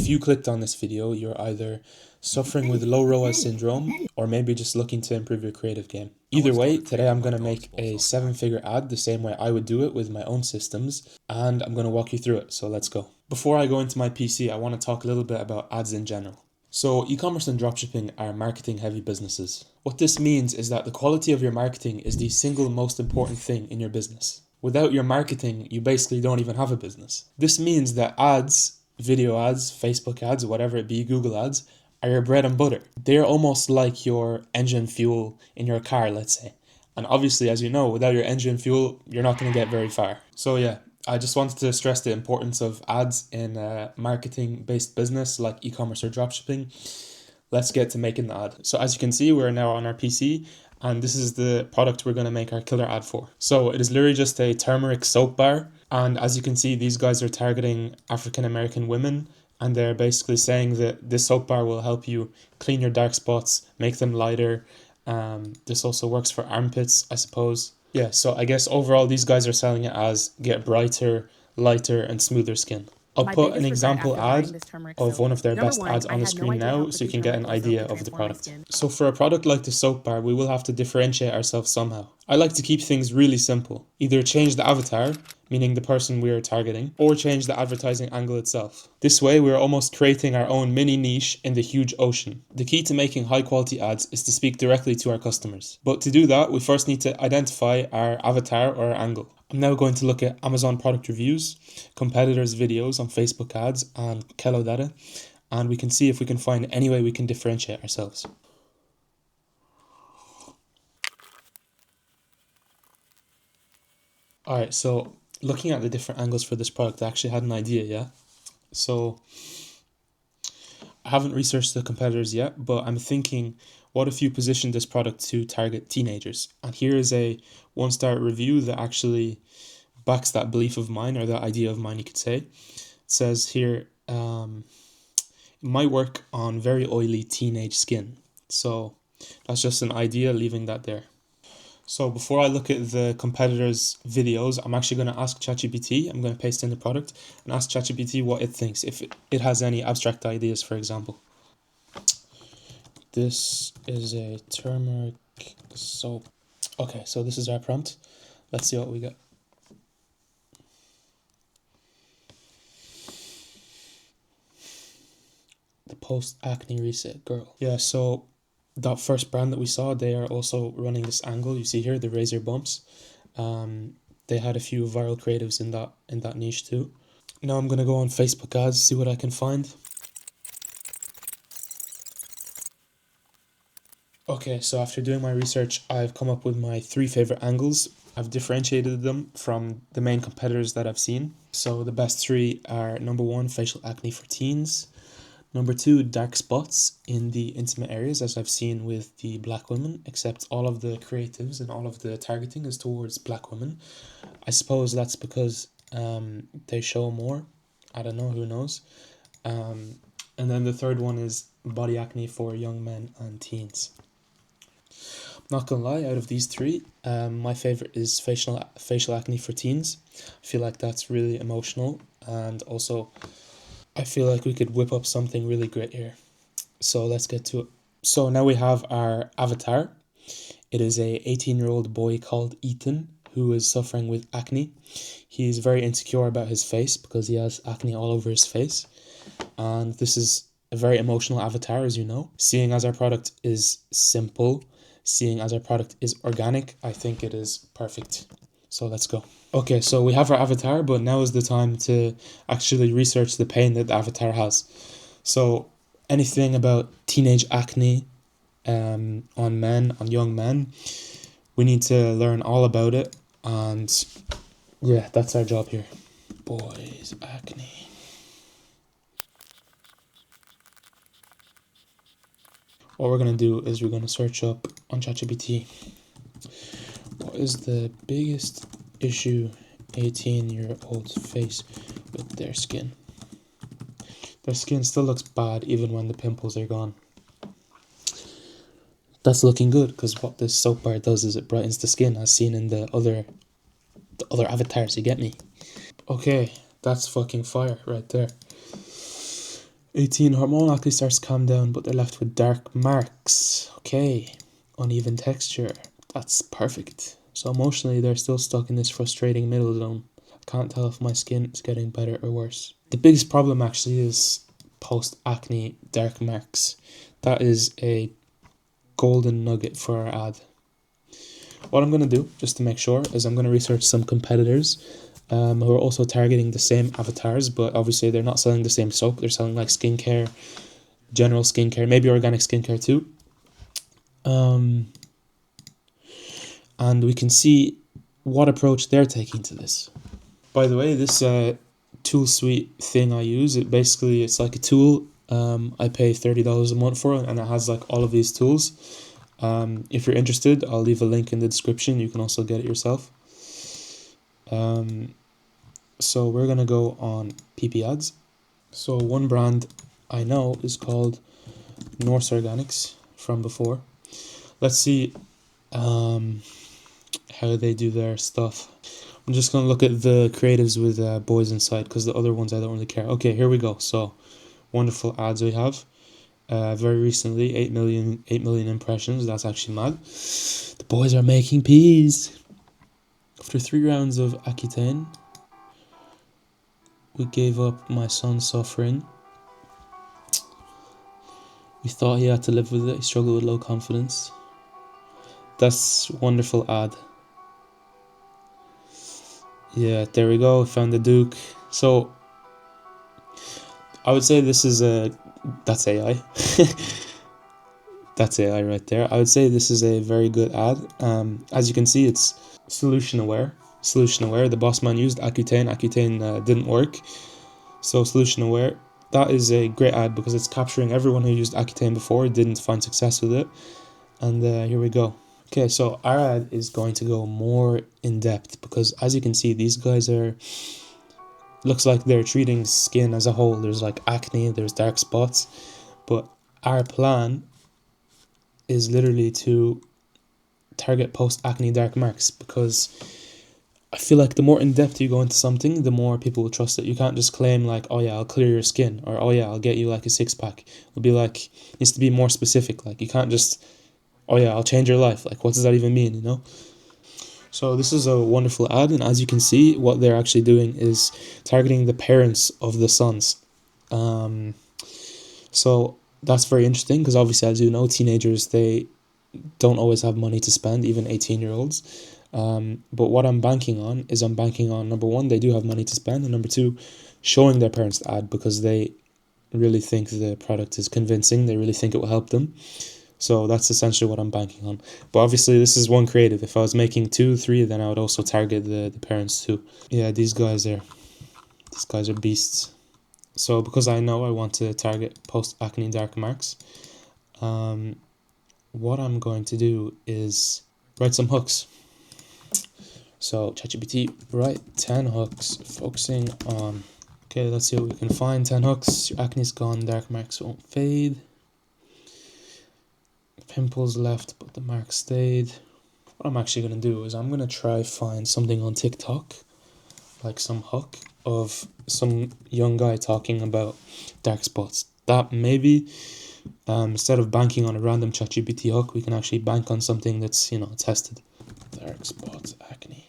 if you clicked on this video, you're either suffering with low ROAS syndrome or maybe just looking to improve your creative game. Either way, today I'm going to make a 7-figure ad the same way I would do it with my own systems, and I'm going to walk you through it. So let's go. Before I go into my PC, I want to talk a little bit about ads in general. So e-commerce and dropshipping are marketing heavy businesses. What this means is that the quality of your marketing is the single most important thing in your business. Without your marketing, you basically don't even have a business. This means that ads, video ads, Facebook ads, whatever it be, Google ads, are your bread and butter. They're almost like your engine fuel in your car, let's say. And obviously, as you know, without your engine fuel, you're not going to get very far. So yeah, I just wanted to stress the importance of ads in a marketing-based business like e-commerce or dropshipping. Let's get to making the ad. So as you can see, we're now on our PC, and this is the product we're going to make our killer ad for. So it is literally just a turmeric soap bar, and as you can see, these guys are targeting African American women, and they're basically saying that this soap bar will help you clean your dark spots, make them lighter. This also works for armpits, I suppose. Yeah, so I guess overall these guys are selling it as get brighter, lighter, and smoother skin. I'll put an example ad of one of their best ads on the screen now so you can get an idea of the product. So for a product like the soap bar, we will have to differentiate ourselves somehow. I like to keep things really simple. Either change the avatar, meaning the person we are targeting, or change the advertising angle itself. This way, we're almost creating our own mini niche in the huge ocean. The key to making high quality ads is to speak directly to our customers. But to do that, we first need to identify our avatar or our angle. I'm now going to look at Amazon product reviews, competitors' videos on Facebook ads, and Kello data, and we can see if we can find any way we can differentiate ourselves. Alright, so looking at the different angles for this product, I actually had an idea, yeah? So I haven't researched the competitors yet, but I'm thinking, what if you position this product to target teenagers? And here is a 1-star review that actually backs that belief of mine, or that idea of mine, you could say. It says here, it might work on very oily teenage skin. So that's just an idea, leaving that there. So before I look at the competitors' videos, I'm actually going to ask ChatGPT. I'm going to paste in the product and ask ChatGPT what it thinks, if it has any abstract ideas, for example. This is a turmeric soap. Okay, so this is our prompt. Let's see what we get. The post-acne reset girl. Yeah, so that first brand that we saw, they are also running this angle. You see here, the razor bumps. They had a few viral creatives in that niche too. Now I'm gonna go on Facebook ads, see what I can find. Okay, so after doing my research, I've come up with my 3 favorite angles. I've differentiated them from the main competitors that I've seen. So the best 3 are: number 1, facial acne for teens; number 2, dark spots in the intimate areas, as I've seen with the black women, except all of the creatives and all of the targeting is towards black women. I suppose that's because they show more. I don't know, who knows. And then the third one is body acne for young men and teens. Not gonna lie, out of these 3, my favorite is facial acne for teens. I feel like that's really emotional, and also I feel like we could whip up something really great here. So let's get to it. So now we have our avatar. It is a 18-year-old boy called Ethan who is suffering with acne. He's very insecure about his face because he has acne all over his face. And this is a very emotional avatar, as you know. Seeing as our product is simple, seeing as our product is organic, I think it is perfect. So let's go. Okay, so we have our avatar, but now is the time to actually research the pain that the avatar has. So anything about teenage acne on men, on young men, we need to learn all about it. And yeah, that's our job here. Boys acne. What we're going to do is we're going to search up on ChatGPT, what is the biggest issue 18-year-olds face with their skin? Their skin still looks bad even when the pimples are gone. That's looking good, because what this soap bar does is it brightens the skin, as seen in the other avatars, you get me? Okay, that's fucking fire right there. 18, hormonal acne starts to calm down, but they're left with dark marks. Okay, uneven texture. That's perfect. So emotionally, they're still stuck in this frustrating middle zone. I can't tell if my skin is getting better or worse. The biggest problem actually is post-acne dark marks. That is a golden nugget for our ad. What I'm going to do, just to make sure, is I'm going to research some competitors who are also targeting the same avatars, but obviously they're not selling the same soap. They're selling like skincare, general skincare, maybe organic skincare too. And we can see what approach they're taking to this. By the way, this tool suite thing I use, it's like a tool. I pay $30 a month for it, and it has like all of these tools. If you're interested, I'll leave a link in the description. You can also get it yourself. So we're gonna go on PP ads. So one brand I know is called Norse Organics from before. Let's see how they do their stuff. I'm just gonna look at the creatives with boys inside, because the other ones I don't really care. Okay, here we go. So wonderful ads we have. Very recently, 8 million impressions. That's actually mad. The boys are making peas. After 3 rounds of Accutane, we gave up my son suffering. We thought he had to live with it. He struggled with low confidence. That's wonderful ad. Yeah, there we go. Found the Duke. So I would say this is that's AI. That's AI right there. I would say this is a very good ad. As you can see, it's solution aware. The boss man used Accutane. Accutane didn't work. So solution aware. That is a great ad because it's capturing everyone who used Accutane before, didn't find success with it. And here we go. Okay, so our ad is going to go more in depth because as you can see, these guys looks like they're treating skin as a whole. There's like acne, there's dark spots, but our plan is literally to target post-acne dark marks, because I feel like the more in depth you go into something, the more people will trust it. You can't just claim like, oh yeah, I'll clear your skin, or oh yeah, I'll get you like a 6-pack. It'll be like, it needs to be more specific. Like you can't just, oh yeah, I'll change your life. Like what does that even mean, you know? So this is a wonderful ad, and as you can see, what they're actually doing is targeting the parents of the sons. So that's very interesting because obviously, as you know, teenagers, they don't always have money to spend, even 18-year-olds. But what I'm banking on is number one, they do have money to spend, and number two, showing their parents the ad because they really think the product is convincing. They really think it will help them. So that's essentially what I'm banking on. But obviously this is one creative. If I was making 2, 3, then I would also target the parents too. Yeah, these guys are beasts. So because I know I want to target post-acne dark marks, what I'm going to do is write some hooks. So ChatGPT, write 10 hooks focusing on... Okay, let's see what we can find. 10 hooks. Your acne's gone, dark marks won't fade. Pimples left, but the mark stayed. What I'm actually going to do is I'm going to try find something on TikTok, like some hook of some young guy talking about dark spots. That maybe, instead of banking on a random ChatGPT hook, we can actually bank on something that's, tested. Dark spots, acne.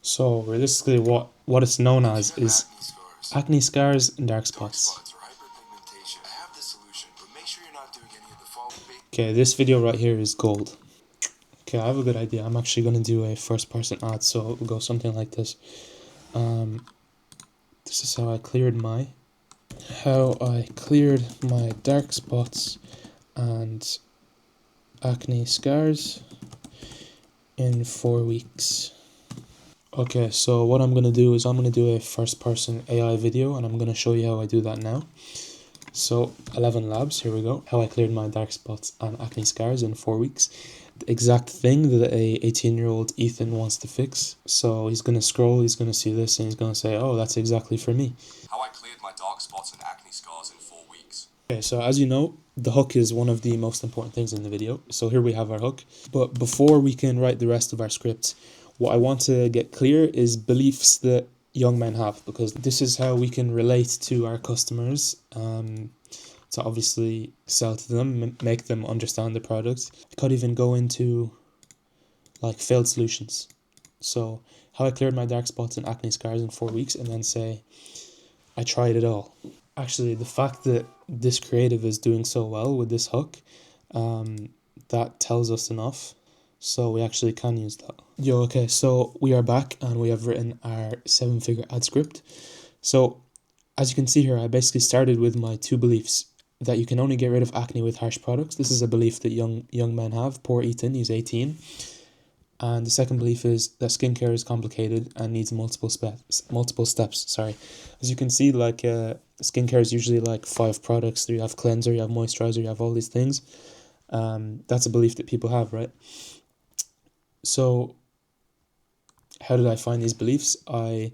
So realistically, what it's known as is acne scars and dark spots. Okay, this video right here is gold. Okay, I have a good idea. I'm actually going to do a first person ad, so it will go something like this. This is how I cleared my dark spots and acne scars in 4 weeks. Okay, so what I'm going to do is I'm going to do a first person AI video, and I'm going to show you how I do that now. So 11 labs, here we go. How I cleared my dark spots and acne scars in 4 weeks. The exact thing that a 18-year-old Ethan wants to fix. So he's going to scroll, he's going to see this, and he's going to say, oh, that's exactly for me. How I cleared my dark spots and acne scars in 4 weeks. Okay, so as you know, the hook is one of the most important things in the video. So here we have our hook. But before we can write the rest of our script, what I want to get clear is beliefs that young men have, because this is how we can relate to our customers, to obviously sell to them, make them understand the product. I could even go into like failed solutions. So how I cleared my dark spots and acne scars in 4 weeks, and then say I tried it all. Actually, the fact that this creative is doing so well with this hook, that tells us enough. So we actually can use that. Yo, okay, so we are back and we have written our 7-figure ad script. So as you can see here, I basically started with my 2 beliefs: that you can only get rid of acne with harsh products. This is a belief that young men have. Poor Ethan, he's 18. And the second belief is that skincare is complicated and needs multiple steps. Sorry, as you can see, like skincare is usually like 5 products. You have cleanser, you have moisturizer, you have all these things. That's a belief that people have, right? So how did I find these beliefs? I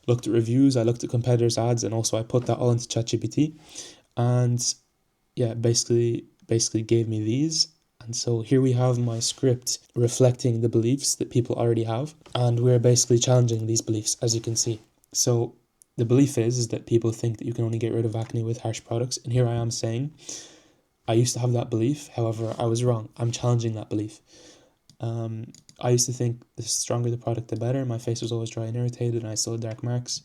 looked at reviews, I looked at competitors' ads, and also I put that all into ChatGPT, and yeah, basically gave me these. And so here we have my script reflecting the beliefs that people already have, and we're basically challenging these beliefs, as you can see. So the belief is that people think that you can only get rid of acne with harsh products, and here I am saying I used to have that belief, however I was wrong. I'm challenging that belief. I used to think the stronger the product, the better. My face was always dry and irritated, and I still had dark marks.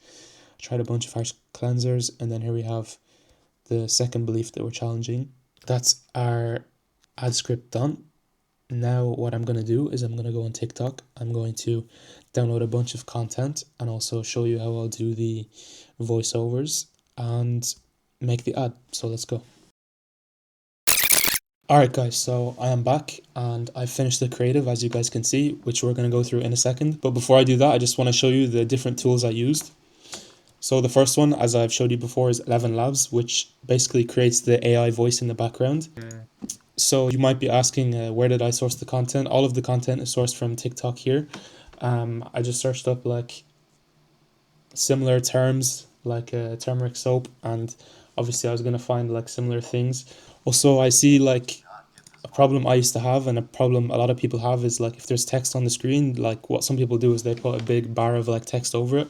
I tried a bunch of harsh cleansers, and then here we have the second belief that we're challenging. That's our ad script done. Now what I'm going to do is I'm going to go on TikTok. I'm going to download a bunch of content and also show you how I'll do the voiceovers and make the ad. So let's go. Alright guys, so I am back and I finished the creative, as you guys can see, which we're going to go through in a second. But before I do that, I just want to show you the different tools I used. So the first one, as I've showed you before, is 11 Labs, which basically creates the AI voice in the background. So you might be asking, where did I source the content? All of the content is sourced from TikTok here. I just searched up like similar terms, like turmeric soap, and obviously I was going to find like similar things. Also, I see like a problem I used to have, and a problem a lot of people have, is like if there's text on the screen, like what some people do is they put a big bar of like text over it.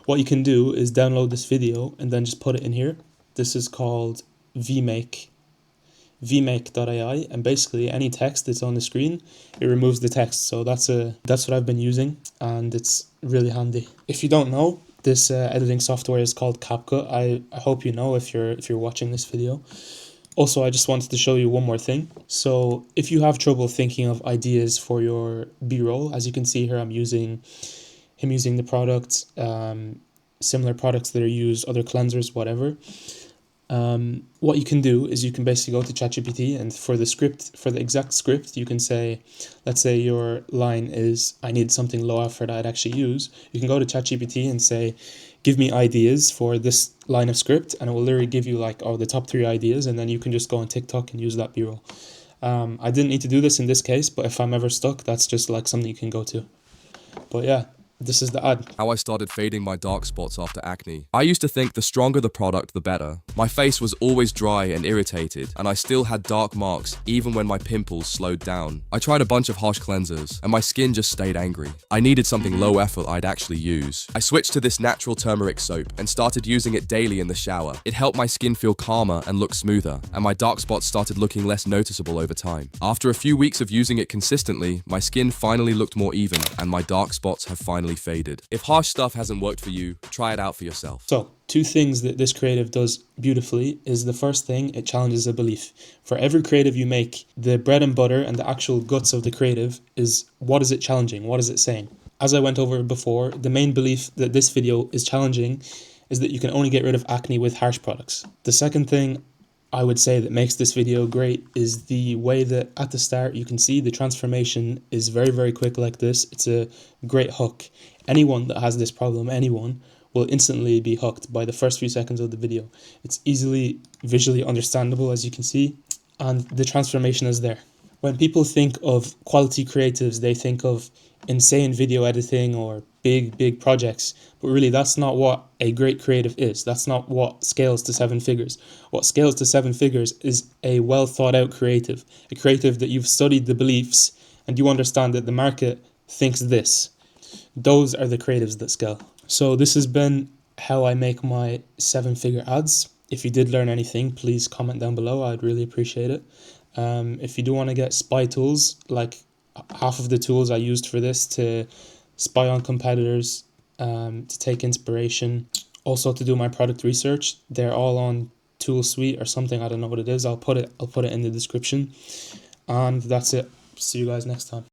What you can do is download this video and then just put it in here. This is called vmake.ai, and basically any text that's on the screen, it removes the text. So that's what I've been using, and it's really handy. If you don't know, this editing software is called CapCut. I hope you know if you're watching this video. Also, I just wanted to show you one more thing. So if you have trouble thinking of ideas for your B-roll, as you can see here, I'm using the product, similar products that are used, other cleansers, whatever. What you can do is you can basically go to ChatGPT, and for the exact script, you can say, let's say your line is, I need something low effort I'd actually use. You can go to ChatGPT and say, give me ideas for this line of script, and it will literally give you like, the top 3 ideas, and then you can just go on TikTok and use that B-roll. I didn't need to do this in this case, but if I'm ever stuck, that's just like something you can go to. But yeah, this is the ad. How I started fading my dark spots after acne. I used to think the stronger the product, the better. My face was always dry and irritated, and I still had dark marks even when my pimples slowed down. I tried a bunch of harsh cleansers, and my skin just stayed angry. I needed something low effort I'd actually use. I switched to this natural turmeric soap and started using it daily in the shower. It helped my skin feel calmer and look smoother, and my dark spots started looking less noticeable over time. After a few weeks of using it consistently, my skin finally looked more even, and my dark spots have finally faded. If harsh stuff hasn't worked for you, try it out for yourself. So, 2 things that this creative does beautifully is, the first thing, it challenges a belief. For every creative you make, the bread and butter and the actual guts of the creative is, what is it challenging? What is it saying? As I went over before, the main belief that this video is challenging is that you can only get rid of acne with harsh products. The second thing I would say that makes this video great is the way that at the start you can see the transformation is very, very quick like this. It's a great hook. Anyone that has this problem, anyone, will instantly be hooked by the first few seconds of the video. It's easily visually understandable, as you can see, and the transformation is there. When people think of quality creatives, they think of insane video editing or big projects, but really that's not what a great creative is. That's not what scales to 7 figures. What scales to 7 figures is a well thought out creative, a creative that you've studied the beliefs and you understand that the market thinks this. Those are the creatives that scale. So this has been how I make my 7-figure ads. If you did learn anything, please comment down below. I'd really appreciate it. If you do want to get spy tools, like half of the tools I used for this to spy on competitors, to take inspiration, also to do my product research, they're all on Tool Suite or something. I don't know what it is. I'll put it in the description. And that's it. See you guys next time.